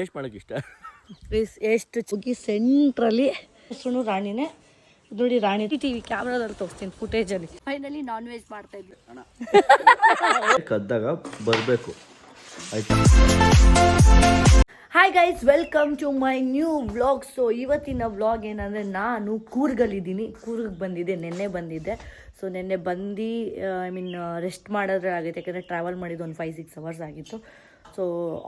Taste ಮಾಡೋಕೆ ಇಷ್ಟ. ಎಷ್ಟು ಹೋಗಿ ಸೆಂಟ್ರಲ್ಲಿ ಹೆಸರು ರಾಣಿನೇ ನೋಡಿ. ರಾಣಿ ಟಿವಿ ಕ್ಯಾಮ್ರಾದಲ್ಲಿ ತೋರಿಸ್ತೀನಿ ಫುಟೇಜಲ್ಲಿ. ಫೈನಲಿ ನಾನ್ ವೆಜ್ ಮಾಡ್ತಾ ಇದ್ವಿ. ಕದ್ದಾಗ ಬರಬೇಕು ಆಯ್ತಾ. Hi guys, welcome to my new vlog. So ಇವತ್ತಿನ ವ್ಲಾಗ್ ಏನಂದರೆ, ನಾನು ಕೂರ್ಗಲ್ಲಿದ್ದೀನಿ. ಕೂರ್ಗ್ ಬಂದಿದ್ದೆ, ನೆನ್ನೆ ಬಂದಿದ್ದೆ. ಸೊ ನೆನ್ನೆ ಬಂದು ರೆಸ್ಟ್ ಮಾಡಿದ್ರೆ ಆಗುತ್ತೆ, ಯಾಕಂದರೆ ಟ್ರಾವೆಲ್ ಮಾಡಿದ್ದು ಒಂದು 5-6 ಅವರ್ಸ್ ಆಗಿತ್ತು. ಸೊ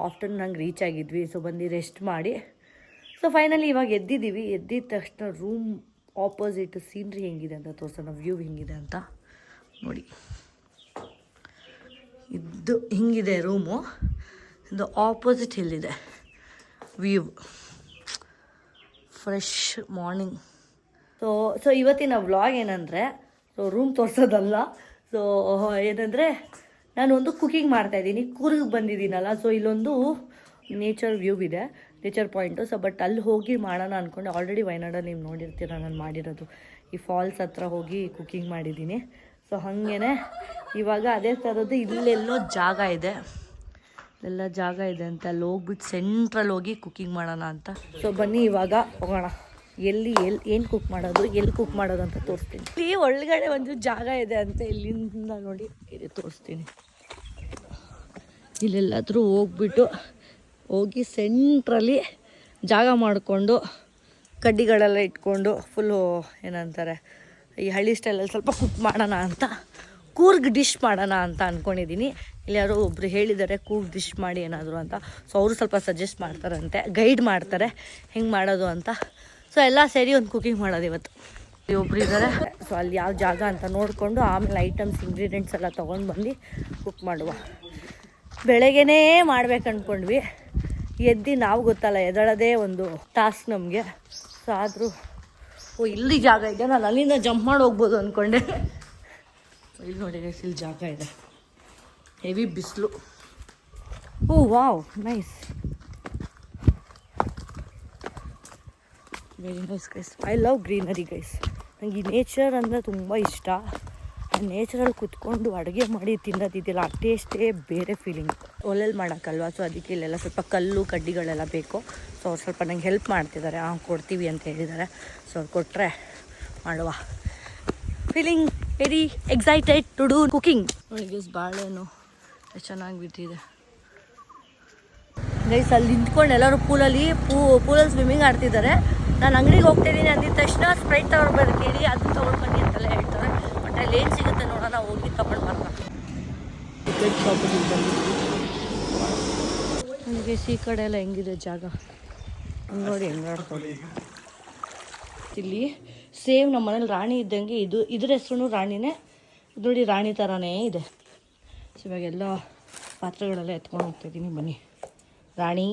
ಆಫ್ಟರ್ನೂನ್ ನಂಗೆ ರೀಚ್ ಆಗಿದ್ವಿ. ಸೊ ಬಂದು ರೆಸ್ಟ್ ಮಾಡಿ ಸೊ ಫೈನಲಿ ಇವಾಗ ಎದ್ದಿದ್ದೀವಿ. ಎದ್ದಿದ ತಕ್ಷಣ ರೂಮ್ ಆಪೋಸಿಟ್ ಸೀನ್ರಿ ಹೆಂಗಿದೆ ಅಂತ ತೋರಿಸೋಣ, ವ್ಯೂ ಹೆಂಗಿದೆ ಅಂತ ನೋಡಿ. ಇದು ಹಿಂಗಿದೆ ರೂಮು, ಇದು ಆಪೋಸಿಟ್ ಇಲ್ಲಿದೆ ವ್ಯೂ. Fresh morning. ಸೊ ಇವತ್ತಿನ ವ್ಲಾಗ್ ಏನಂದರೆ, ಸೊ ರೂಮ್ ತೋರಿಸೋದಲ್ಲ. ಸೊ ಏನಂದರೆ, ನಾನೊಂದು ಕುಕಿಂಗ್ ಮಾಡ್ತಾಯಿದ್ದೀನಿ. ಕೂರ್ಗ್ ಬಂದಿದ್ದೀನಲ್ಲ, ಸೊ ಇಲ್ಲೊಂದು ನೇಚರ್ ವ್ಯೂ ಇದೆ, ನೇಚರ್ ಪಾಯಿಂಟು. ಸೊ ಬಟ್ ಅಲ್ಲಿ ಹೋಗಿ ಮಾಡೋಣ ಅಂದ್ಕೊಂಡೆ. ಆಲ್ರೆಡಿ ವಯನಾಡಲ್ಲಿ ನೀವು ನೋಡಿರ್ತೀರ ನಾನು ಮಾಡಿರೋದು. ಈ ಫಾಲ್ಸ್ ಹತ್ರ ಹೋಗಿ ಕುಕಿಂಗ್ ಮಾಡಿದ್ದೀನಿ. ಸೊ ಹಾಗೇ ಇವಾಗ ಅದೇ ಥರದ್ದು ಇಲ್ಲೆಲ್ಲೋ ಜಾಗ ಇದೆ, ಎಲ್ಲ ಜಾಗ ಇದೆ ಅಂತ ಅಲ್ಲಿ ಹೋಗ್ಬಿಟ್ಟು ಸೆಂಟ್ರಲ್ಲಿ ಹೋಗಿ ಕುಕಿಂಗ್ ಮಾಡೋಣ ಅಂತ. ಸೊ ಬನ್ನಿ ಇವಾಗ ಹೋಗೋಣ. ಏನು ಕುಕ್ ಮಾಡೋದು, ಎಲ್ಲಿ ಕುಕ್ ಮಾಡೋದು ಅಂತ ತೋರಿಸ್ತೀನಿ. ಇಲ್ಲಿ ಒಳಗಡೆ ಒಂದು ಜಾಗ ಇದೆ ಅಂತ, ಇಲ್ಲಿಂದ ನೋಡಿ ಇಲ್ಲಿ ತೋರಿಸ್ತೀನಿ. ಇಲ್ಲೆಲ್ಲಾದರೂ ಹೋಗಿ ಸೆಂಟ್ರಲ್ಲಿ ಜಾಗ ಮಾಡಿಕೊಂಡು ಕಡ್ಡಿಗಳೆಲ್ಲ ಇಟ್ಕೊಂಡು ಫುಲ್ಲು ಏನಂತಾರೆ ಈ ಹಳ್ಳಿ ಸ್ಟೈಲಲ್ಲಿ ಸ್ವಲ್ಪ ಕುಕ್ ಮಾಡೋಣ ಅಂತ, ಕೂರ್ಗ್ ಡಿಶ್ ಮಾಡೋಣ ಅಂತ ಅಂದ್ಕೊಂಡಿದ್ದೀನಿ. ಇಲ್ಲಿ ಯಾರೋ ಒಬ್ಬರು ಹೇಳಿದ್ದಾರೆ ಕೂರ್ಗ್ ಡಿಶ್ ಮಾಡಿ ಏನಾದರೂ ಅಂತ. ಸೊ ಅವರು ಸ್ವಲ್ಪ ಸಜೆಸ್ಟ್ ಮಾಡ್ತಾರಂತೆ, ಗೈಡ್ ಮಾಡ್ತಾರೆ ಹೆಂಗೆ ಮಾಡೋದು ಅಂತ. ಸೊ ಎಲ್ಲ ಸೇರಿ ಒಂದು ಕುಕಿಂಗ್ ಮಾಡೋದು ಇವತ್ತು. ಒಬ್ರು ಇದ್ದಾರೆ. ಸೊ ಅಲ್ಲಿ ಯಾವ ಜಾಗ ಅಂತ ನೋಡಿಕೊಂಡು ಆಮೇಲೆ ಐಟಮ್ಸ್ ಇಂಗ್ರೀಡಿಯೆಂಟ್ಸ್ ಎಲ್ಲ ತೊಗೊಂಡು ಬಂದು ಕುಕ್ ಮಾಡುವ. ಬೆಳಗ್ಗೆನೇ ಮಾಡ್ಬೇಕು ಅಂದ್ಕೊಂಡ್ವಿ, ಎದ್ದು ನಾವು ಗೊತ್ತಲ್ಲ ಎದಳೋದೇ ಒಂದು ಟಾಸ್ಕ್ ನಮಗೆ. ಸೊ ಆದರೂ ಇಲ್ಲಿ ಜಾಗ ಇದೆ, ನಾನು ಅಲ್ಲಿಂದ ಜಂಪ್ ಮಾಡಿ ಹೋಗ್ಬೋದು ಅಂದ್ಕೊಂಡೆ. ಇಲ್ಲಿ ನೋಡಿ, ಇಲ್ಲಿ ಜಾಗ ಇದೆ, ಹೆವಿ ಬಿಸಿಲು. Oh wow, nice, very nice guys. I love greenery guys. ನನಗೆ ಈ ನೇಚರ್ ಅಂದರೆ ತುಂಬ ಇಷ್ಟ. ಆ ನೇಚರಲ್ಲಿ ಕುತ್ಕೊಂಡು ಅಡುಗೆ ಮಾಡಿ ತಿನ್ನೋದಿದೆಯಲ್ಲ, ಆ ಟೇಸ್ಟೇ ಬೇರೆ ಫೀಲಿಂಗ್. ಒಲೆಯಲ್ಲಿ ಮಾಡೋಕ್ಕಲ್ವ, ಸೊ ಅದಕ್ಕೆ ಇಲ್ಲೆಲ್ಲ ಸ್ವಲ್ಪ ಕಲ್ಲು ಕಡ್ಡಿಗಳೆಲ್ಲ ಬೇಕು. ಸೊ ಅವ್ರು ಸ್ವಲ್ಪ ನಂಗೆ ಹೆಲ್ಪ್ ಮಾಡ್ತಿದ್ದಾರೆ, ಕೊಡ್ತೀವಿ ಅಂತ ಹೇಳಿದ್ದಾರೆ. ಸೊ ಅವ್ರು ಕೊಟ್ಟರೆ ಮಾಡುವ. Feeling very excited to do cooking. ನೋಡಿ ಗೈಸ್, ಬಾಳೆಹಣ್ಣು ಎಷ್ಟು ಚೆನ್ನಾಗಿ ಬಿಟ್ಟಿದೆ ಗೈಸ್. ಅಲ್ಲಿ ನಿಂತ್ಕೊಂಡು ಎಲ್ಲರೂ ಪೂಲಲ್ಲಿ ಸ್ವಿಮ್ಮಿಂಗ್ ಆಡ್ತಿದ್ದಾರೆ. ನಾನು ಅಂಗಡಿಗೆ ಹೋಗ್ತಾಯಿದ್ದೀನಿ ಅಂದಿದ ತಕ್ಷಣ ಸ್ಪ್ರೈಟ್ ತೊಗೊಂಡು ಕೇಳಿ ಅದನ್ನ ತೊಗೊಂಡು ಬನ್ನಿ ಅಂತೆಲ್ಲ ಹೇಳ್ತಾರೆ. ಬಟ್ ಅಲ್ಲಿ ಏನು ಸಿಗುತ್ತೆ ನೋಡೋಣ, ಹೋಗಿ ತೊಗೊಂಡು ಬರೋಣ. ಟಿಕೆಟ್ ಶಾಪಿಗೆ ಬಂದಿದ್ದೀವಿ. ನನಗೆ ಈ ಕಡೆ ಎಲ್ಲ ಹೆಂಗಿದೆ ಜಾಗ ನೋಡಿ, ಹೆಂಗೆ ಆಡ್ಕೊಂಡು. ಇಲ್ಲಿ ಸೇಮ್ ನಮ್ಮ ಮನೇಲಿ ರಾಣಿ ಇದ್ದಂಗೆ ಇದ್ರ ಹೆಸ್ರು ರಾಣಿನೇ. ನೋಡಿ ರಾಣಿ ಥರನೇ ಇದೆ. ಸೊ ಇವಾಗೆಲ್ಲ ಪಾತ್ರೆಗಳೆಲ್ಲ ಎತ್ಕೊಂಡು ಹೋಗ್ತಾಯಿದ್ದೀನಿ. ಬನ್ನಿ. ರಾಣಿ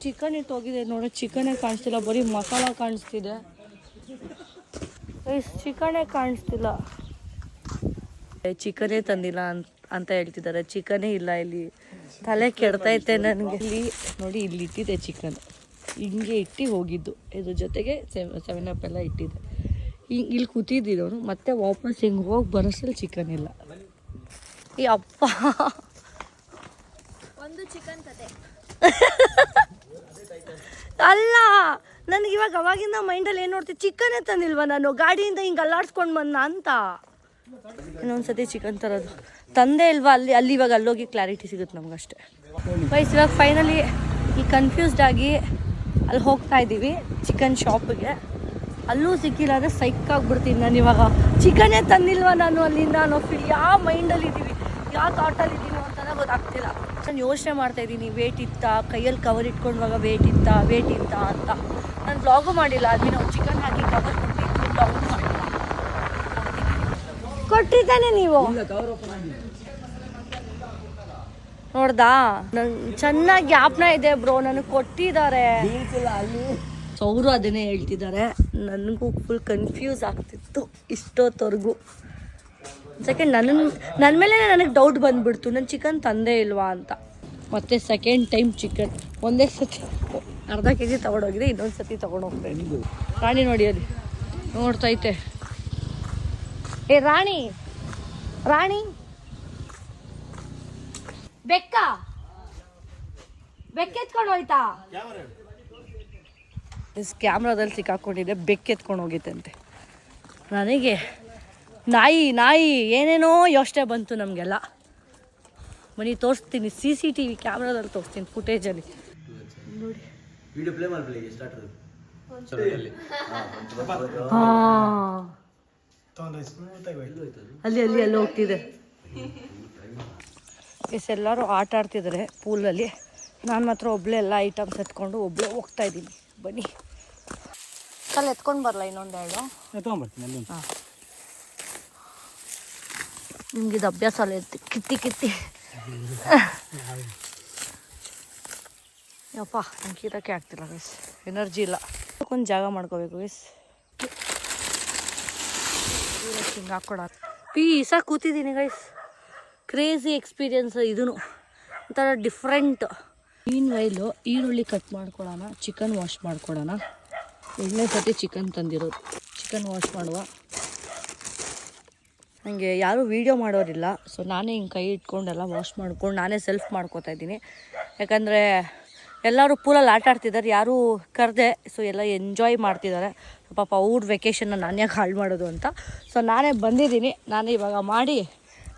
ಚಿಕನ್ ಇಟ್ಟು ಹೋಗಿದೆ ನೋಡಿ, ಚಿಕನೇ ಕಾಣಿಸ್ತಿಲ್ಲ, ಬರೀ ಮಸಾಲ ಕಾಣಿಸ್ತಿದೆ. ಚಿಕನೇ ಕಾಣಿಸ್ತಿಲ್ಲ, ಚಿಕನೇ ತಂದಿಲ್ಲ ಅಂತ ಹೇಳ್ತಿದ್ದಾರೆ. ಚಿಕನೇ ಇಲ್ಲ ಇಲ್ಲಿ, ತಲೆ ಕೆಡ್ತೈತೆ ನನಗೆ. ಇಲ್ಲಿ ನೋಡಿ, ಇಲ್ಲಿ ಇಟ್ಟಿದೆ ಚಿಕನ್, ಹಿಂಗೆ ಇಟ್ಟು ಹೋಗಿದ್ದು. ಇದ್ರ ಜೊತೆಗೆ 7up ಎಲ್ಲ ಇಟ್ಟಿದೆ. ಇಲ್ಲಿ ಕೂತಿದ್ದಿದ್ದವನು ಮತ್ತೆ ವಾಪಸ್ ಹಿಂಗೆ ಹೋಗಿ ಬರೋಸಲ್ಲಿ ಚಿಕನ್ ಇಲ್ಲ. ಈ ಅಪ್ಪ ಒಂದು ಚಿಕನ್ ಕತೆ ಅಲ್ಲ, ನನಗಿವಾಗ ಅವಾಗಿಂದ ಮೈಂಡಲ್ಲಿ ಏನು ನೋಡ್ತೀವಿ, ಚಿಕನ್ನೇ ತಂದಿಲ್ವ ನಾನು, ಗಾಡಿಯಿಂದ ಹಿಂಗೆ ಅಲ್ಲಾಡ್ಸ್ಕೊಂಡು ಬಂದ ಅಂತ. ಇನ್ನೊಂದ್ಸತಿ ಚಿಕನ್ ತರೋದು ತಂದೆ ಇಲ್ವಾ ಅಲ್ಲಿ ಇವಾಗ ಅಲ್ಲೋಗಿ ಕ್ಲಾರಿಟಿ ಸಿಗುತ್ತೆ ನಮಗಷ್ಟೇ. ವೈಸ್ ಇವಾಗ ಫೈನಲಿ ಈ ಕನ್ಫ್ಯೂಸ್ಡ್ ಆಗಿ ಅಲ್ಲಿ ಹೋಗ್ತಾ ಇದ್ದೀವಿ ಚಿಕನ್ ಶಾಪಿಗೆ. ಅಲ್ಲೂ ಸಿಕ್ಕಿಲ್ಲ ಅಂದರೆ ಸೈಕಾಗ್ಬಿಡ್ತೀನಿ ನಾನು. ಇವಾಗ ಚಿಕನ್ನೇ ತಂದಿಲ್ವ ನಾನು ಅಲ್ಲಿಂದ ಅನ್ನೋ ಫೀಲ್, ಯಾವ ಮೈಂಡಲ್ಲಿ ಇದ್ದೀವಿ, ಯಾವ ಥಾಟಲ್ಲಿ ಇದ್ದೀನೋ ಅಂತಲೇ ಗೊತ್ತಾಗ್ತಿಲ್ಲ. ನಾನು ಯೋಚನೆ ಮಾಡ್ತಾಯಿದ್ದೀನಿ, ವೇಟ್ ಇತ್ತಾ, ಕೈಯಲ್ಲಿ ಕವರ್ ಇಟ್ಕೊಂಡಾಗ ವೇಟ್ ಇತ್ತಾ ಅಂತ. ನಾನು ವ್ಲಾಗು ಮಾಡಿಲ್ಲ, ಅಲ್ಲಿ ನಾವು ಚಿಕನ್ ಹಾಕಿ ಕವರ್ ಕೊಟ್ಟಿದ್ದು ವ್ಲಾಗು ಮಾಡಿಲ್ಲ. ಕೊಟ್ಟಿದ್ದಾನೆ ನೀವು ನೋಡ್ದಾ? ನಂಗೆ ಚೆನ್ನಾಗಿ ಜ್ಞಾಪನ ಇದೆ ಬ್ರೋ, ನನಗೆ ಕೊಟ್ಟಿದ್ದಾರೆ. ಸೊ ಅವರು ಅದನ್ನೇ ಹೇಳ್ತಿದ್ದಾರೆ. ನನಗೂ ಫುಲ್ ಕನ್ಫ್ಯೂಸ್ ಆಗ್ತಿತ್ತು ಇಷ್ಟೊತ್ತವರೆಗೂ. ಸೆಕೆಂಡ್ ನನ್ನ ಮೇಲೆ ನನಗೆ ಡೌಟ್ ಬಂದುಬಿಡ್ತು, ನಾನು ಚಿಕನ್ ತಂದೇ ಇಲ್ವಾ ಅಂತ. ಮತ್ತು ಸೆಕೆಂಡ್ ಟೈಮ್ ಚಿಕನ್ ಒಂದೇ ಸತಿ ಅರ್ಧ kg ತೊಗೊಂಡೋಗಿದೆ, ಇನ್ನೊಂದು ಸತಿ ತೊಗೊಂಡೋಗ್ತಾಯಿದ್ದೀನಿ. ರಾಣಿ ನೋಡಿ ಅಲ್ಲಿ ನೋಡ್ತೈತೆ. ರಾಣಿ ಬೆಕ್ಕ ಬೆಕ್ಕೆತ್ಕೊಂಡು ಹೋಯ್ತಾ ಕ್ಯಾಮ್ರಾದಲ್ಲಿ ಸಿಕ್ಕಾಕೊಂಡಿದೆ, ಬೆಕ್ಕೆತ್ಕೊಂಡು ಹೋಗಿತ್ತಂತೆ. ನನಗೆ ನಾಯಿ ಏನೇನೋ ಯೋಚನೆ ಬಂತು ನಮಗೆಲ್ಲ. ಮನೆ ತೋರಿಸ್ತೀನಿ, CCTV ಕ್ಯಾಮ್ರಾದಲ್ಲಿ ತೋರಿಸ್ತೀನಿ, ಫುಟೇಜಲ್ಲಿ ನೋಡಿ. ವಿಡಿಯೋ ಪ್ಲೇ ಮಾಡಲಿ ಸ್ಟಾರ್ಟ್ ಅಲ್ಲಿ ಹೋಗ್ತಿದೆ. ಎಲ್ಲರೂ ಆಟ ಆಡ್ತಿದ್ದಾರೆ ಪೂಲಲ್ಲಿ. ನಾನು ಮಾತ್ರ ಒಬ್ಬಳೇ ಎಲ್ಲ ಐಟಮ್ಸ್ ಎತ್ಕೊಂಡು ಒಬ್ಬಳೇ ಹೋಗ್ತಾ ಇದ್ದೀನಿ. ಬನ್ನಿ ಕಲ್ ಎತ್ಕೊಂಡು ಬರಲ್ಲ ಇನ್ನೊಂದೆರಡು. ಹಾಂ, ನಿಮ್ಗಿದು ಅಭ್ಯಾಸ ಅಲ್ಲ, ಕಿತ್ತಿ ಯಪ್ಪ ನಂಗೆ ಕೀರಕ್ಕೆ ಆಗ್ತಿಲ್ಲ ಗೈಸ್, ಎನರ್ಜಿ ಇಲ್ಲ. ಒಂದು ಜಾಗ ಮಾಡ್ಕೋಬೇಕು ಗೈಸ್. ಹಿಂಗೆ ಹಾಕ್ಕೊಡ ಪೀಸಾಗಿ ಕೂತಿದ್ದೀನಿ ಗೈಸ್. ಕ್ರೇಜಿ ಎಕ್ಸ್ಪೀರಿಯನ್ಸ್ ಇದೂ ಒಂಥರ ಡಿಫ್ರೆಂಟ್. ವೈಲು ಈರುಳ್ಳಿ ಕಟ್ ಮಾಡ್ಕೊಳ್ಳೋಣ, ಚಿಕನ್ ವಾಶ್ ಮಾಡ್ಕೊಳ್ಳೋಣ. ಎರಡನೇ ಸತಿ ಚಿಕನ್ ತಂದಿರೋದು. ಚಿಕನ್ ವಾಶ್ ಮಾಡುವ. ನನಗೆ ಯಾರೂ ವೀಡಿಯೋ ಮಾಡೋರಿಲ್ಲ, ಸೊ ನಾನೇ ಹಿಂಗೆ ಕೈ ಇಟ್ಕೊಂಡೆಲ್ಲ ವಾಶ್ ಮಾಡ್ಕೊಂಡು ನಾನೇ ಸೆಲ್ಫ್ ಮಾಡ್ಕೋತಾ ಇದ್ದೀನಿ. ಯಾಕಂದರೆ ಎಲ್ಲರೂ ಪೂಲಲ್ಲಿ ಆಟ ಆಡ್ತಿದ್ದಾರೆ, ಯಾರೂ ಕರೆದೆ, ಸೊ ಎಲ್ಲ ಎಂಜಾಯ್ ಮಾಡ್ತಿದ್ದಾರೆ. ಪಾಪ ಅವ್ರ ವೆಕೇಷನ್ನ ನಾನು ಯಾಕೆ ಹಾಳು ಮಾಡೋದು ಅಂತ ಸೊ ನಾನೇ ಬಂದಿದ್ದೀನಿ. ನಾನೇ ಇವಾಗ ಮಾಡಿ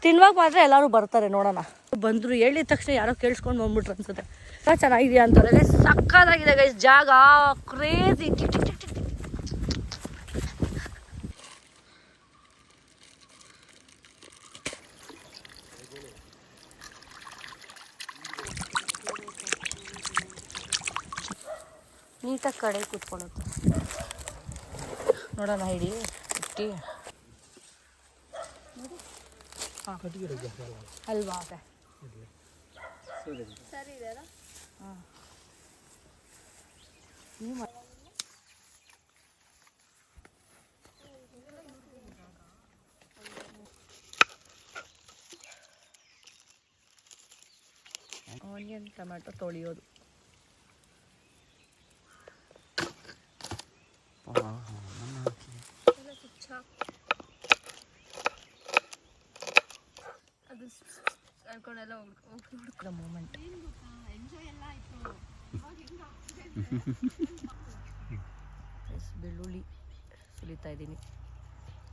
ತಿನ್ನುವಾಗ ಮಾತ್ರ ಎಲ್ಲರೂ ಬರ್ತಾರೆ, ನೋಡೋಣ. ಬಂದರು ಹೇಳಿದ ತಕ್ಷಣ ಯಾರೋ ಕೇಳಿಸ್ಕೊಂಡು ಬಂದ್ಬಿಟ್ರು ಅನ್ಸುತ್ತೆ. ಚೆನ್ನಾಗಿದೆಯಾ ಅಂತಾರೆ ಗೈಸ್. ಸಕ್ಕತ್ತಾಗಿದೆ ಗೈಸ್ ಜಾಗ, ಕ್ರೇಜಿ. ನೀಟಾಗಿ ಕಡೆ ಕೂತ್ಕೊಳ್ಳುತ್ತೆ. ನೋಡೋಣ ಹಿಡಿ ಇಟ್ಟು ಅಲ್ವಾ ಅದೇ ಸರಿ ಇದೆಯಲ್ಲ. ಹಾಂ, ಆನಿಯನ್ ಟೊಮ್ಯಾಟೊ ತೊಳೆಯೋದು. ಮೂಮೆಂಟ್ ಬೆಳ್ಳುಳ್ಳಿ ಸುಲಿತಾ ಇದ್ದೀನಿ.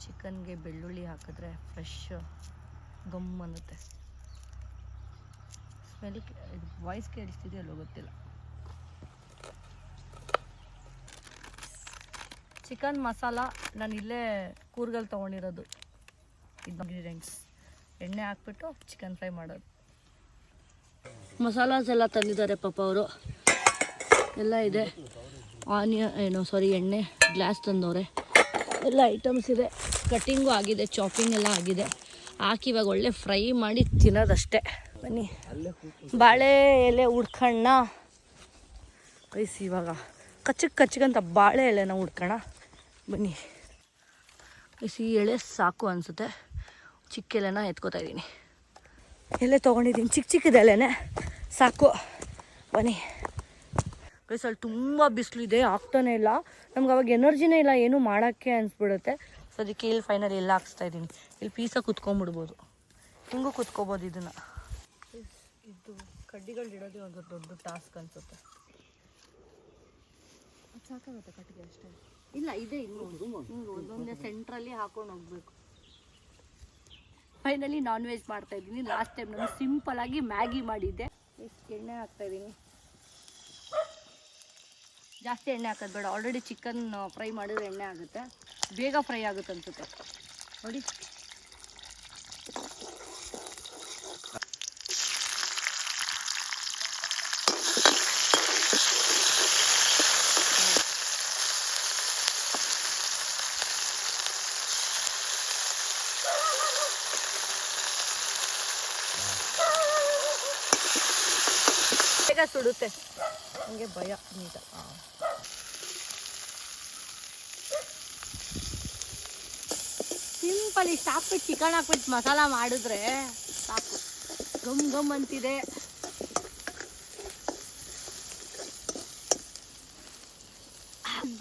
ಚಿಕನ್ಗೆ ಬೆಳ್ಳುಳ್ಳಿ ಹಾಕಿದ್ರೆ ಫ್ರೆಶ್ ಗಮ್ ಅನ್ನುತ್ತೆ. ಸ್ಮೆಲ್ ಇದು ವಾಯ್ಸ್ ಕೇಳಿಸ್ತಿದೆಯಲ್ಲೋ ಗೊತ್ತಿಲ್ಲ. ಚಿಕನ್ ಮಸಾಲ ನಾನು ಇಲ್ಲೇ ಕೂರ್ಗಲ್ಲಿ ತೊಗೊಂಡಿರೋದು. ಇದು ಇಂಗ್ರೀಡಿಯೆಂಟ್ಸ್. ಎಣ್ಣೆ ಹಾಕ್ಬಿಟ್ಟು ಚಿಕನ್ ಫ್ರೈ ಮಾಡೋದು. ಮಸಾಲಾಸ್ ಎಲ್ಲ ತಂದಿದ್ದಾರೆ ಪಾಪ ಅವರು, ಎಲ್ಲ ಇದೆ. ಎಣ್ಣೆ ಗ್ಲಾಸ್ ತಂದವ್ರೆ, ಎಲ್ಲ ಐಟಮ್ಸ್ ಇದೆ. ಕಟ್ಟಿಂಗು ಆಗಿದೆ, ಚಾಪಿಂಗ್ ಎಲ್ಲ ಆಗಿದೆ. ಹಾಕಿ ಇವಾಗ ಒಳ್ಳೆ ಫ್ರೈ ಮಾಡಿ ತಿನ್ನೋದಷ್ಟೇ. ಬನ್ನಿ ಬಾಳೆ ಎಲೆ ಹುಡ್ಕಣ್ಣ ವಯಸ್ಸು. ಇವಾಗ ಕಚ್ಚಗಂತ ಬಾಳೆ ಎಲೆನ ಹುಡ್ಕೋಣ ಬನ್ನಿ. ಈ ಎಳೆ ಸಾಕು ಅನಿಸುತ್ತೆ. ಚಿಕ್ಕ ಎಲೆನ ಎತ್ಕೋತಾ ಇದ್ದೀನಿ. ಎಲೆ ತೊಗೊಂಡಿದ್ದೀನಿ, ಚಿಕ್ಕದ ಎಲೆನೇ ಸಾಕು. ಬನ್ನಿ ಅಲ್ಲಿ ತುಂಬ ಬಿಸಿಲಿದೆ, ಆಗ್ತಾನೆ ಇಲ್ಲ ನಮ್ಗೆ. ಅವಾಗ ಎನರ್ಜಿನೇ ಇಲ್ಲ ಏನೂ ಮಾಡೋಕ್ಕೆ ಅನಿಸ್ಬಿಡುತ್ತೆ. ಸೊ ಅದಕ್ಕೆ ಇಲ್ಲಿ ಫೈನಲ್ ಎಲ್ಲ ಹಾಕ್ಸ್ತಾ ಇದ್ದೀನಿ. ಇಲ್ಲಿ ಪೀಸಾಗಿ ಕುತ್ಕೊಂಡ್ಬಿಡ್ಬೋದು, ಹಿಂಗೂ ಕುತ್ಕೋಬೋದು. ಇದನ್ನು ಇದು ಕಡ್ಡಿಗಳು ಇಡೋದೇ ಒಂದು ದೊಡ್ಡ ಟಾಸ್ಕ್ ಅನಿಸುತ್ತೆ. ಸಾಕಾಗುತ್ತೆ ಕಟ್ಟಿಗೆ ಅಷ್ಟೇ. ಇಲ್ಲ ಇದೆ ಒಂದೊಂದೇ ಸೆಂಟ್ರಲ್ಲಿ ಹಾಕೊಂಡು ಹೋಗ್ಬೇಕು. ಫೈನಲಿ ನಾನ್ ವೆಜ್ ಮಾಡ್ತಾ ಇದ್ದೀನಿ. ಲಾಸ್ಟ್ ಟೈಮ್ ನಾನು ಸಿಂಪಲಾಗಿ ಮ್ಯಾಗಿ ಮಾಡಿದ್ದೆ. ಎಣ್ಣೆ ಹಾಕ್ತಾಯಿದ್ದೀನಿ. ಜಾಸ್ತಿ ಎಣ್ಣೆ ಹಾಕೋದು ಬೇಡ, ಆಲ್ರೆಡಿ ಚಿಕನ್ ಫ್ರೈ ಮಾಡಿದ್ರೆ ಎಣ್ಣೆ ಆಗುತ್ತೆ, ಬೇಗ ಫ್ರೈ ಆಗುತ್ತೆ ಅನ್ಸುತ್ತೆ ನೋಡಿ. ಬೇಗ ಸುಡುತ್ತೆ, ಹಂಗೆ ಭಯ ನೀಟ. ಸಿಂಪಲ್ ಇಷ್ಟು ಹಾಕ್ಬಿಟ್ಟು ಚಿಕನ್ ಹಾಕ್ಬಿಟ್ಟು ಮಸಾಲ ಮಾಡಿದ್ರೆ ಸಾಕು. ಗಮ್ ಗಮ್ ಅಂತಿದೆ.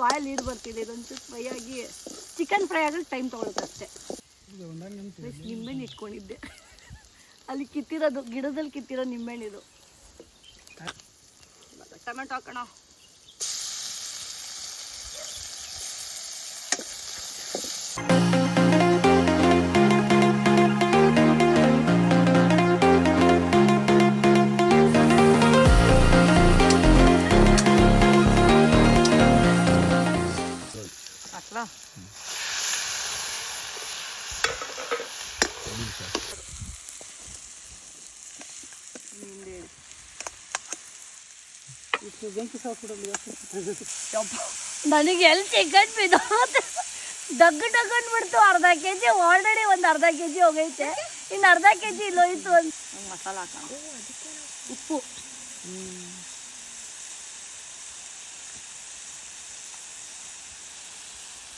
ಬಾಯಲ್ಲಿ ನೀರು ಬರ್ತಿದೆ. ಇದೊಂದು ಫ್ರೈ ಆಗಿ ಚಿಕನ್ ಫ್ರೈ ಆಗೋದು ಟೈಮ್ ತೊಗೊಳುತ್ತೆ ಅಷ್ಟೇ. ನಿಂಬೆಹಣ್ಣು ಇಟ್ಕೊಂಡಿದ್ದೆ ಅಲ್ಲಿ, ಕಿತ್ತಿರೋದು ಗಿಡದಲ್ಲಿ ಕಿತ್ತಿರೋ ನಿಂಬೆಹಣ್ಣಿದು. ಟೊಮೆಟೊ ಹಾಕೋಣ. ಹಾಕ್ಲಾ? ನನಗೆ ಎಲ್ಲಿ ಚಿಕನ್ ಬಿದ್ದು ಡಗ್ಗು ಬಿಡ್ತು. ಅರ್ಧ ಕೆ ಜಿ ಆಲ್ರೆಡಿ ಒಂದು ಅರ್ಧ ಕೆ ಜಿ ಹೋಗೈತೆ, ಇನ್ನು ಅರ್ಧ ಕೆ ಜಿ ಇಲ್ಲೋಯ್ತು. ಅಂತ ಮಸಾಲ ಹಾಕೋಣ, ಉಪ್ಪು,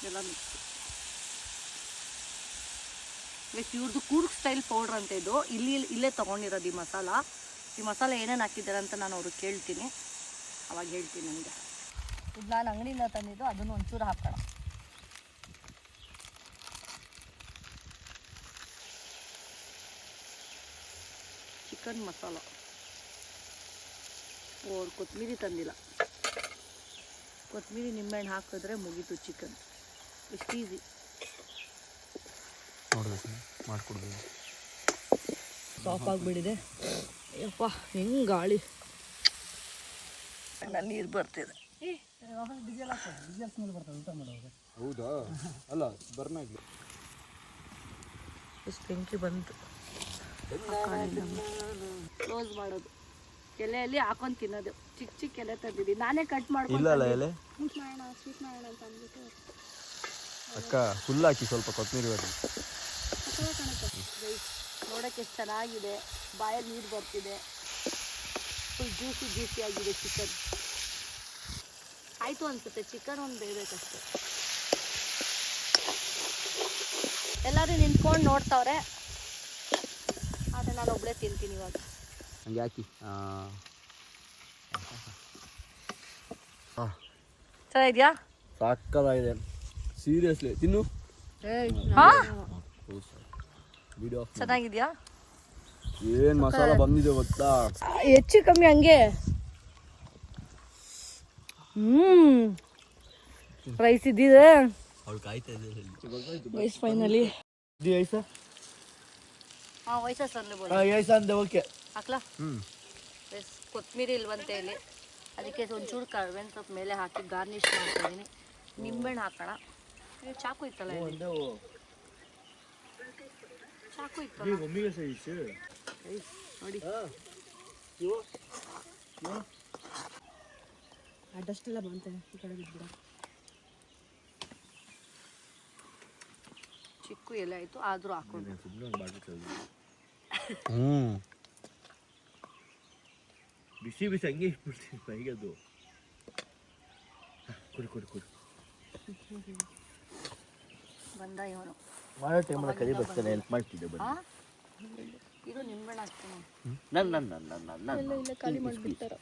ಎಲ್ಲ ಮಿಕ್ಸ್. ಇವ್ರದ್ದು ಕೂರ್ಗ್ ಸ್ಟೈಲ್ ಪೌಡ್ರ್ ಅಂತ ಇದು, ಇಲ್ಲೇ ತೊಗೊಂಡಿರೋದು ಈ ಮಸಾಲ ಏನೇನು ಹಾಕಿದ್ದಾರೆ ಅಂತ ನಾನು ಅವ್ರಿಗೆ ಕೇಳ್ತೀನಿ, ಅವಾಗ ಹೇಳ್ತೀನಿ ನನಗೆ. ಇದು ನಾನು ಅಂಗಡಿಯಿಂದ ತಂದಿದ್ದು, ಅದನ್ನು ಒಂಚೂರು ಹಾಕೋಣ. ಚಿಕನ್ ಮಸಾಲ. ಅವ್ರು ಕೊತ್ತಂಬರಿ ತಂದಿಲ್ಲ, ಕೊತ್ತಂಬರಿ ನಿಂಬೆಹಣ್ಣು ಹಾಕಿದ್ರೆ ಮುಗೀತು ಚಿಕನ್. ಎಷ್ಟು ಈಸಿ ಮಾಡ್ಕೊಡ್ಬೋದು. ಸಾಫ್ ಆಗಿಬಿಟ್ಟಿದೆ. ಯಪ್ಪ ಹೆಂಗೆ ಗಾಳಿ, ನೀರು ಬರ್ತಿದೆ. ಹೌದಾ? ಅಲ್ಲ ಬರ್ನಾಗ್ಲಿ ಎಷ್ಟು ಬೆಂಕಿ ಬಂತು. ಕ್ಲೋಸ್ ಮಾಡೋದು, ಎಲೆಯಲ್ಲಿ ಹಾಕೊಂಡು ತಿನ್ನೋದು. ಚಿಕ್ಕ ಎಲೆ ತಂದಿದ್ದೀನಿ, ನಾನೇ ಕಟ್ ಮಾಡ್ಕೊಂಡು. ಇಲ್ಲ ಅಲ್ಲ ಎಲೆ ಅಕ್ಕ ಫುಲ್ ಹಾಕಿ ಸ್ವಲ್ಪ ಕೊತ್ತಂಬರಿ ಬರಲಿ. ನೋಡೋಕ್ಕೆ ಎಷ್ಟು ಚೆನ್ನಾಗಿದೆ, ಬಾಯಲ್ಲಿ ನೀರು ಬರ್ತಿದೆ, ಫುಲ್ ಜ್ಯೂಸಿ ಆಗಿದೆ ಚಿಕನ್. ಆಯಿತು ಅನಿಸುತ್ತೆ, ಚಿಕನ್ ಒಂದು ಬೇಯಬೇಕಷ್ಟೆ. ಎಲ್ಲರೂ ನಿಂತ್ಕೊಂಡು ನೋಡ್ತಾವ್ರೆ, ಆದರೆ ನಾನು ಒಬ್ಬಳೇ ತಿಂತೀನಿ ಇವಾಗ. ಹಂಗೆ ಹಾಕಿ. ಚೆನ್ನಾಗಿದೆಯಾ? ಸಾಕಾಗಿದೆ, ಸೀರಿಯಸ್ಲಿ ತಿನ್ನು. ಚೆನ್ನಾಗಿದೆಯಾ? ಏನು ಮಸಾಲ ಬಂದಿದೆ ಗೊತ್ತಾ? ಹೆಚ್ಚು ಕಮ್ಮಿ ಹಂಗೆ. ರೈಸ್ ಇದ್ದಿದೆ. Rice finally. ಹಾಂ ವಯಸ್ಸ ಸಂದೆ ಓಕೆ ಹಾಕ್ಲಾ? ಕೊತ್ತಂಬರಿ ಇಲ್ವಂತೆ ಇಲ್ಲಿ, ಅದಕ್ಕೆ ಒಂಚೂರು ಕರ್ಬೇವಿನ ಸೊಪ್ಪು ಮೇಲೆ ಹಾಕಿ ಗಾರ್ನಿಷ್ ಮಾಡ್ತಾಯಿದ್ದೀನಿ. ನಿಂಬೆಹಣ್ಣು ಹಾಕೋಣ. ಚಾಕು ಇತ್ತಲ್ಲ, ಚಾಕು ಇತ್ತಲ್ಲ ನೋಡಿ. ಅದಷ್ಟೆಲ್ಲ ಬಂತೆ ಈ ಕಡೆ ಬಿಟ್ಬಿಡ. ಚಿಕ್ಕು ಎಲೆ ಆಯಿತು, ಆದರೂ ಹಾಕೊಂಡು ಬಿಸಿ ಹಂಗೆ ಇಟ್ಬಿಡ್ತೀನಿ ಬೈಗೆ. ಅದು ಕೊಡು ಬಂದ ಇವನು ಮಾಡೋ ಟೈಮಲ್ಲಿ ಕರಿ ಬರ್ತಾನೆ, ಹೆಲ್ಪ್ ಮಾಡ್ತಿದ್ದೆ. ಇದು ನಿಂಬೆಹಣ್ಣು ಹಾಕ್ತೀನಿ. ಇಲ್ಲ ಖಾಲಿ ಮಾಡಿಬಿಡ್ತಾರ.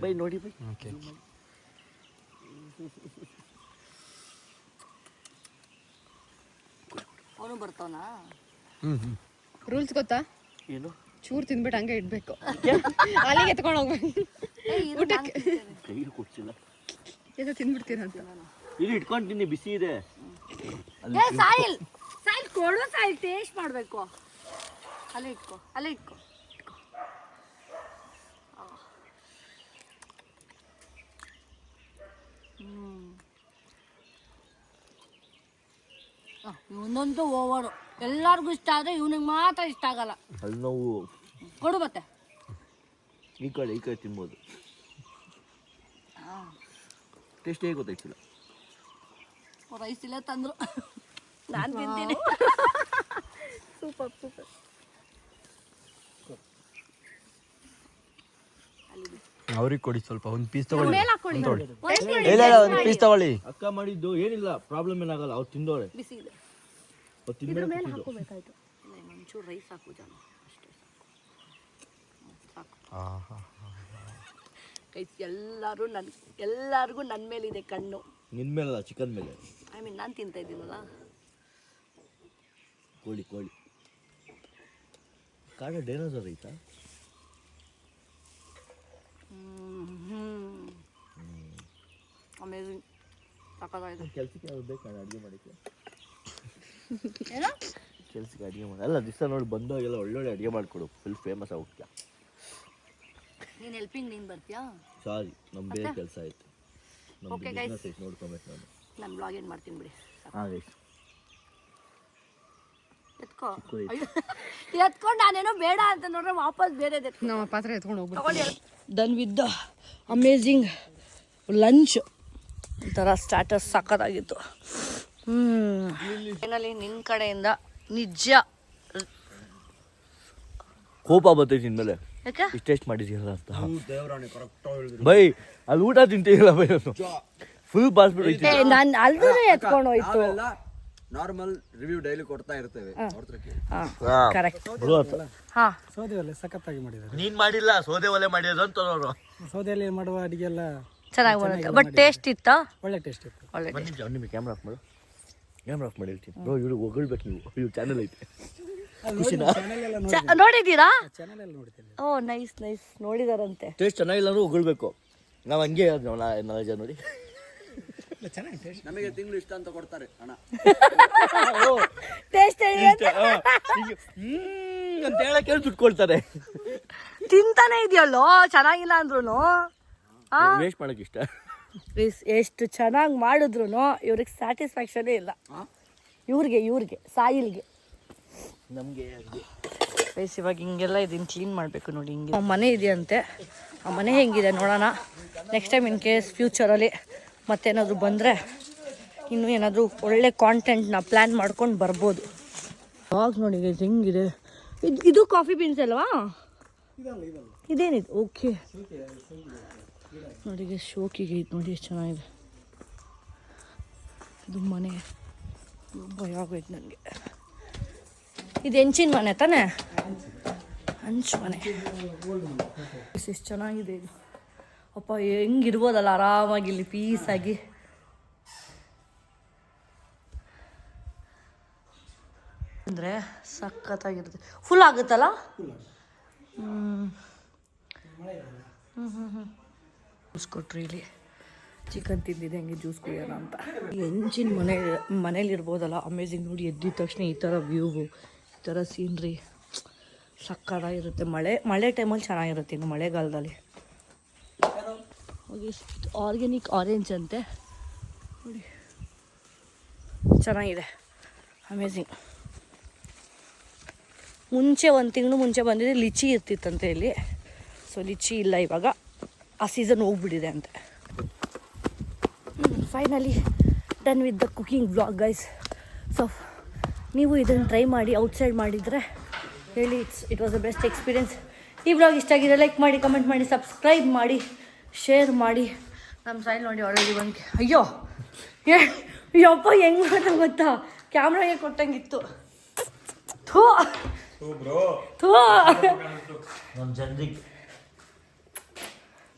ಬೈ ನೋಡಿ ಬೈ. ಅವನು ಬರ್ತಾವನಾ? ರೂಲ್ಸ್ ಗೊತ್ತಾ? ಏನು? ಚೂರು ತಿಂದ್ಬಿಟ್ಟು ಹಂಗೆ ಇಡ್ಬೇಕು, ಅಲ್ಲಿಗೆ ಎತ್ಕೊಂಡು ಹೋಗ್ಬೇಕು. ಊಟಕ್ಕೆ ಕೈ ಕೊಡ್ಸಿಲ್ಲ, ಏನೋ ತಿಂದ್ಬಿಡ್ತೀರ ಅಂತ. ಇಲ್ಲಿ ಇಟ್ಕೊಂತೀನಿ, ಬಿಸಿ ಇದೆ. ಸಾಯಿಲ್ ಕೊಡು, ಸಾಯಿಲ್ ಟೇಸ್ಟ್ ಮಾಡಬೇಕು. ಅಲ್ಲೇ ಇಟ್ಕೋ. ಇವನಂತೂ ಓವರು, ಎಲ್ಲರಿಗೂ ಇಷ್ಟ ಆದರೆ ಇವನಿಗೆ ಮಾತ್ರ ಇಷ್ಟ ಆಗಲ್ಲ. ಅಲ್ಲಿ ನಾವು ಕೊಡು ಮತ್ತೆ. ಈ ಕಡೆ ತಿನ್ಬೋದು. ಟೇಸ್ಟ್ ಹೇಗೆ ಗೊತ್ತಾಯ್ತಿಲ್ಲ. ರೈಸ್ ಇಲ್ಲ ತಂದ್ರು, ನಾನು ತಿಂತೀನಿ. ಸೂಪರ್. ಅವ್ರಿಗೆ ಕೊಡಿ ಸ್ವಲ್ಪ, ಒಂದು ಪೀಸ್ ತಗೊಳ್ಳಿ. ಇಲ್ಲ ಒಂದು ಪೀಸ್ ತಗೊಳ್ಳಿ. ಅಕ್ಕ ಮಾಡಿದ್ದು ಏನಿಲ್ಲ, ಪ್ರಾಬ್ಲಮ್ ಏನಾಗಲ್ಲ. ಅವ್ರು ತಿಂದೋಳೆ, ಬಿಸಿ ಇದೆ. ಇದ್ರ ಮೇಲೆ ಹಾಕೋಬೇಕಾಯ್ತು. ಒಂಚೂರು ರೈಸ್ ಹಾಕು ಜಾನು, ಅಷ್ಟೇ ಸಾಕು. ಗೈಸ್ ಎಲ್ಲರಿಗೂ ನನ್ನ ಮೇಲಿದೆ ಕಣ್ಣು. ನಿನ್ನ ಮೇಲಲ್ಲ, ಚಿಕನ್ ಮೇಲೆ. ನಾನು ತಿಂತಾ ಇದ್ದೀನಲ್ಲ. ಕೋಳಿ ಕಾಡ ಡೈನೋಸರ್ ಐತಾ? ಸಾಕಾಗಿದೆ. ಕೆಲ್ಸಕ್ಕೆ ಯಾವ್ದು ಬೇಕು ನಾನು ಅಡುಗೆ ಮಾಡೋಕ್ಕೆ. ಏನೋ ಕೆಲ್ಸಕ್ಕೆ ಅಡುಗೆ ಮಾಡಿ ಅಲ್ಲ ದಿವಸ ನೋಡಿ ಬಂದಾಗೆಲ್ಲ ಒಳ್ಳೊಳ್ಳೆ ಅಡುಗೆ ಮಾಡಿಕೊಡು. ಫುಲ್ ಫೇಮಸ್ ಆಗೋಗ್ತೀಯ. ನೀನು ಹೆಲ್ಪಿಂಗ್ ನೀನು ಬರ್ತೀಯಾ? ಸಾರಿ ನಮ್ಮ ಬೇರೆ ಕೆಲಸ ಆಯಿತು. ನಮ್ಮ Okay, guys. ಬಿಸ್ನೆಸ್ ಐತೆ ನೋಡ್ಕೊಬೇಕು ನಾನು. ನಾನು ಬ್ಲಾಗ್ ಏನು ಮಾಡ್ತೀನಿ ಬಿಡಿ. ಹಾಂ ಗೈಸ್ ಎತ್ಕೋ. ಚಿಕ್ಕದು ಎತ್ಕೊಂಡು ನಾನೇನೋ ಬೇಡ ಅಂತ ನೋಡ್ರೆ ವಾಪಸ್ ಬೇರೆ ನಮ್ಮ ಪಾತ್ರೆ ಎತ್ಕೊಂಡು ಹೋಗ್ಬಿಟ್ಟು done with the amazing lunch. ಒಂಥರ ಸ್ಟಾರ್ಟರ್ಸ್ ಸಖತ್ತಾಗಿತ್ತು. ಫೈನಲಿ ನಿನ್ನ ಕಡೆಯಿಂದ ನಿಜ ಕೋಪ ಬರ್ತೈತಿ ಇನ್ಮೇಲೆ ಯಾಕೆ ಇಷ್ಟೆಷ್ಟು ಮಾಡಿದ್ದೀರ ಅಂತ. ದೇವರಾಣಿ ಕರೆಕ್ಟಾಗಿ ಹೇಳಿದ್ರು. ಬೈ ಅಲ್ಲಿ ಊಟ ತಿಂತೀಲ್ಲ ಬೈ ನಾನು ಫುಲ್ ಬಾಸ್ಬಿಟ್ಟು ಏ ನಾನು ಅಲ್ದೇ ಎತ್ಕೊಂಡು ಹೋಯ್ತು. ನಾವೆಲ್ಲ ನಾರ್ಮಲ್ ರಿವ್ಯೂ ಡೈಲಿ ಕೊಡ್ತಾ ಇರ್ತೇವೆ. ಕರೆಕ್ಟ್. ಹಾಂ ಸೌದೆ ಒಲೆ ಸಖತ್ತಾಗಿ ಮಾಡಿದ್ದಾರೆ. ನೀನ್ ಮಾಡಿಲ್ಲ ಸೋದೆ ಒಲೆ ಮಾಡಿರೋದು ಅಂತ ಅವರು ಸೌದೆಯಲ್ಲಿ ಮಾಡುವ ಅಡಿಗೆ ಎಲ್ಲ ಚೆನ್ನಾಗಿ ಬರುತ್ತೆ. ಬಟ್ ಟೇಸ್ಟ್ ಇತ್ತಾ? ಒಳ್ಳೆ ಟೇಸ್ಟ್ ಇತ್ತು. ಒಳ್ಳೆ ಒಂದು ನಿಮಿಷ ಕ್ಯಾಮ್ರಾ ಆಫ್ ಮಾಡು. ಕ್ಯಾಮ್ರಾ ಆಫ್ ಮಾಡಿ ಹೇಳ್ತೀನಿ ಬ್ರೋ. ಇವ್ರು ಹೊಗಳ್ಬೇಕು ನೀವು. ಇವ್ರು ಚಾನಲ್ ಐತೆ. ನೋಡಿದ್ದೀರಾ? ಚಾನಲ್ ಎಲ್ಲ ನೋಡ್ತೀನಿ. ಓ ನೈಸ್ ನೈಸ್. ನೋಡಿದಾರಂತೆ. ಟೇಸ್ಟ್ ಚೆನ್ನಾಗಿಲ್ಲ ಅಂದ್ರೆ ಹೊಗಳ್ಬೇಕು. ನಾವು ಹಂಗೆ ನಾಳೆ ಜನ ನೋಡಿ ಚೆನ್ನಾಗಿ ಟೇಸ್ಟ್. ನಮಗೆ ತಿಂಗಳು ಇಷ್ಟ ಅಂತ ಕೊಡ್ತಾರೆ ಹಣ. ಟೇಸ್ಟ್ ಅಂತ ಹೇಳಕ್ಕೆ ದುಡ್ಡು ಕೊಡ್ತಾರೆ. ತಿಂತಾನೆ ಇದೆಯಲ್ಲೋ ಚೆನ್ನಾಗಿಲ್ಲ ಅಂದ್ರೂ ವೇಸ್ಟ್ ಮಾಡಕ್ಕೆ ಇಷ್ಟ. ಎಷ್ಟು ಚೆನ್ನಾಗಿ ಮಾಡಿದ್ರು ಇವ್ರಿಗೆ ಸ್ಯಾಟಿಸ್ಫ್ಯಾಕ್ಷನೇ ಇಲ್ಲ. ಇವ್ರಿಗೆ ಸಾಯಿಲ್ಗೆ ನಮಗೆ ಬೇಸ್ ಇವಾಗ ಹಿಂಗೆಲ್ಲ ಇದನ್ನು ಕ್ಲೀನ್ ಮಾಡಬೇಕು ನೋಡಿ. ಹಿಂಗೆ ಮನೆ ಇದೆಯಂತೆ. ಆ ಮನೆ ಹೆಂಗಿದೆ ನೋಡೋಣ. ನೆಕ್ಸ್ಟ್ ಟೈಮ್ ಇನ್ ಕೇಸ್ ಫ್ಯೂಚರಲ್ಲಿ ಮತ್ತೇನಾದರೂ ಬಂದರೆ ಇನ್ನೂ ಏನಾದರೂ ಒಳ್ಳೆ ಕಾಂಟೆಂಟ್ನ ಪ್ಲ್ಯಾನ್ ಮಾಡ್ಕೊಂಡು ಬರ್ಬೋದು. ಡಾಗ್ ನೋಡಿ ಹೆಂಗಿದೆ. ಇದು ಕಾಫಿ ಬೀನ್ಸ್ ಅಲ್ವಾ? ಇದೇನಿದು? ಓಕೆ ನೋಡಿ ಶೋಕಿಗೆ ಇದು ನೋಡಿ ಎಷ್ಟು ಚೆನ್ನಾಗಿದೆ. ಇದು ಮನೆ ಭಯ ಆಗೋಯ್ತು ನನಗೆ. ಇದು ಹೆಂಚಿನ ಮನೆ ತಾನೇ? ಹಂಚು ಮನೆ. ಎಷ್ಟು ಚೆನ್ನಾಗಿದೆ ಇದು. ಅಪ್ಪ ಹೆಂಗಿರ್ಬೋದಲ್ಲ ಆರಾಮಾಗಿ ಇಲ್ಲಿ ಪೀಸಾಗಿ. ಅಂದರೆ ಸಖತ್ತಾಗಿರುತ್ತೆ. ಫುಲ್ ಆಗುತ್ತಲ್ಲ? ಜ್ಯೂಸ್ ಕೊಟ್ರಿ ಇಲ್ಲಿ. ಚಿಕನ್ ತಿಂದಿದೆ ಹಂಗೆ ಜ್ಯೂಸ್ ಕುಡಿಯೋಣ ಅಂತ. ಹೆಂಚಿನ ಮನೇಲಿ ಇರ್ಬೋದಲ್ಲ. ಅಮೇಝಿಂಗ್ ನೋಡಿ. ಎದ್ದಿದ ತಕ್ಷಣ ಈ ಥರ ವ್ಯೂವು, ಈ ಥರ ಸೀನ್ರಿ ಸಕ್ಕತ್ತಾಗಿರುತ್ತೆ. ಮಳೆ ಟೈಮಲ್ಲಿ ಚೆನ್ನಾಗಿರುತ್ತೆ. ಇನ್ನು ಮಳೆಗಾಲದಲ್ಲಿ ಹೋಗಿ ಆರ್ಗ್ಯಾನಿಕ್ ಆರೆಂಜ್ ಅಂತೆ ನೋಡಿ, ಚೆನ್ನಾಗಿದೆ. ಅಮೇಝಿಂಗ್. ಮುಂಚೆ 1 ತಿಂಗಳು ಮುಂಚೆ ಬಂದಿದೆ ಲಿಚಿ ಇರ್ತಿತ್ತಂತೆ ಇಲ್ಲಿ. ಸೊ ಲಿಚಿ ಇಲ್ಲ ಇವಾಗ. ಆ ಸೀಸನ್ ಹೋಗ್ಬಿಟ್ಟಿದೆ ಅಂತೆ. Finally done with the cooking vlog guys. So ನೀವು ಇದನ್ನು ಟ್ರೈ ಮಾಡಿ ಔಟ್ಸೈಡ್ ಮಾಡಿದರೆ ಹೇಳಿ. It was the best experience. ಈ ವ್ಲಾಗ್ ಇಷ್ಟ ಆಗಿದೆ ಲೈಕ್ ಮಾಡಿ, ಕಮೆಂಟ್ ಮಾಡಿ, ಸಬ್ಸ್ಕ್ರೈಬ್ ಮಾಡಿ, ಶೇರ್ ಮಾಡಿ. ನಮ್ಮ ಸೈಡ್ ನೋಡಿ ಆಲ್ರೆಡಿ ಬಂದು ಅಯ್ಯೋ ಯಪ್ಪ ಹೆಂಗೆ ಮಾಡ್ತಾ ಗೊತ್ತಾ? ಕ್ಯಾಮ್ರಾಗೆ ಕೊಟ್ಟಂಗಿತ್ತು. ಥೂ ಥೂ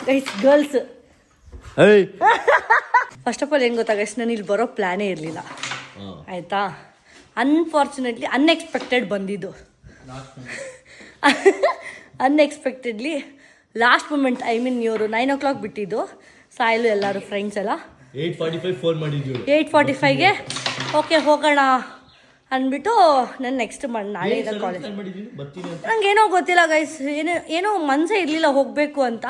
guys girls. First of all ಏನು ಗೊತ್ತಾ ಗೈಸ್, ನಾನು ಇಲ್ಲಿ ಬರೋ ಪ್ಲ್ಯಾನೇ ಇರಲಿಲ್ಲ ಆಯಿತಾ. ಅನ್ಫಾರ್ಚುನೇಟ್ಲಿ ಅನ್ಎಕ್ಸ್ಪೆಕ್ಟೆಡ್ ಬಂದಿದ್ದು. Unexpectedly last moment. I mean ಇವರು 9 o'clock ಬಿಟ್ಟಿದ್ದು. ಸಾಯಿಲು ಎಲ್ಲರೂ ಫ್ರೆಂಡ್ಸ್ ಎಲ್ಲ 8:45 ಫೋನ್ ಮಾಡಿದ್ವಿ. 8:45ಗೆ ಓಕೆ ಹೋಗೋಣ ಅಂದ್ಬಿಟ್ಟು ನಾನು ನೆಕ್ಸ್ಟ್ ನಾಳೆ ಇದೆ ಕಾಲೇಜ್. ನನಗೇನೋ ಗೊತ್ತಿಲ್ಲ ಗೈಸ್, ಏನೋ ಮನಸ್ಸೇ ಇರಲಿಲ್ಲ ಹೋಗಬೇಕು ಅಂತ.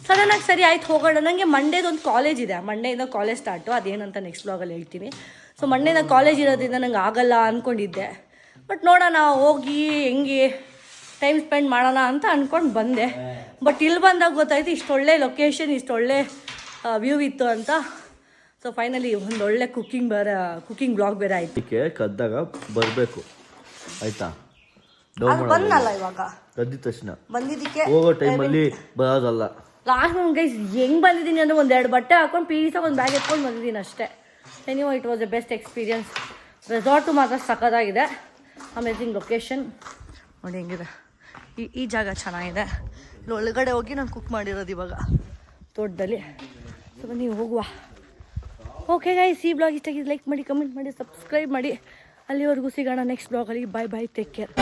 ಸಡನ್ನಾಗಿ ಸರಿ ಆಯ್ತು ಹೋಗೋಣ. ನನಗೆ ಮಂಡೇದೊಂದು ಕಾಲೇಜ್ ಇದೆ. ಮಂಡೇಯಿಂದ ಕಾಲೇಜ್ ಸ್ಟಾರ್ಟು. ಅದೇನಂತ ನೆಕ್ಸ್ಟ್ ವ್ಲಾಗಲ್ಲಿ ಹೇಳ್ತೀನಿ. ಸೊ ಮಂಡೇಯಿಂದ ಕಾಲೇಜ್ ಇರೋದ್ರಿಂದ ನಂಗೆ ಆಗಲ್ಲ ಅಂದ್ಕೊಂಡಿದ್ದೆ. ಬಟ್ ನೋಡೋಣ ಹೋಗಿ ಹೆಂಗೆ ಟೈಮ್ ಸ್ಪೆಂಡ್ ಮಾಡೋಣ ಅಂತ ಅಂದ್ಕೊಂಡು ಬಂದೆ. ಬಟ್ ಇಲ್ಲಿ ಬಂದಾಗ ಗೊತ್ತಾಯ್ತು ಇಷ್ಟೊಳ್ಳೆ ಲೊಕೇಶನ್, ಇಷ್ಟೊಳ್ಳೆ ವ್ಯೂ ಇತ್ತು ಅಂತ. ಸೊ ಫೈನಲಿ ಒಂದೊಳ್ಳೆ ಕುಕಿಂಗ್ ಬ್ಲಾಗ್ ಬೇರೆ ಆಯಿತು. ಅದಕ್ಕೆ ಕದ್ದಾಗ ಬರಬೇಕು ಆಯ್ತಾ. ಬಂದಲ್ಲ ಇವಾಗ ಕದ್ದಿದ ತಕ್ಷಣ ಬಂದಿದ್ದಕ್ಕೆ ಹೋಗೋ ಟೈಮಲ್ಲಿ ಬರೋದಲ್ಲ. ಲಾಸ್ಟ್ ಗೈಸ್ ಹೆಂಗೆ ಬಂದಿದ್ದೀನಿ ಅಂದರೆ 1-2 ಬಟ್ಟೆ ಹಾಕೊಂಡು ಪೀಸಾಗಿ ಒಂದು ಬ್ಯಾಗ್ ಎತ್ಕೊಂಡು ಬಂದಿದ್ದೀನಿ ಅಷ್ಟೇ. Anyway it was a best experience. Resort ಮಾತ್ರ ಸಖತ್ತಾಗಿದೆ. ಅಮೇಝಿಂಗ್ ಲೊಕೇಶನ್ ನೋಡಿ ಹೆಂಗಿದೆ. ಈ ಜಾಗ ಚೆನ್ನಾಗಿದೆ. ಇಲ್ಲಿ ಒಳಗಡೆ ಹೋಗಿ ನಾನು ಕುಕ್ ಮಾಡಿರೋದು ಇವಾಗ ತೋಟದಲ್ಲಿ. ಸೊ ನೀವು ಹೋಗುವ. ಓಕೆ ಗೈಸ್, ಈ ಬ್ಲಾಗ್ ಇಷ್ಟ ಆಗಿದೆ ಲೈಕ್ ಮಾಡಿ, ಕಮೆಂಟ್ ಮಾಡಿ, ಸಬ್ಸ್ಕ್ರೈಬ್ ಮಾಡಿ. ಅಲ್ಲಿವರೆಗೂ ಸಿಗೋಣ ನೆಕ್ಸ್ಟ್ ಬ್ಲಾಗಲ್ಲಿ. ಬಾಯ್ ಬಾಯ್, ಟೇಕ್ ಕೇರ್.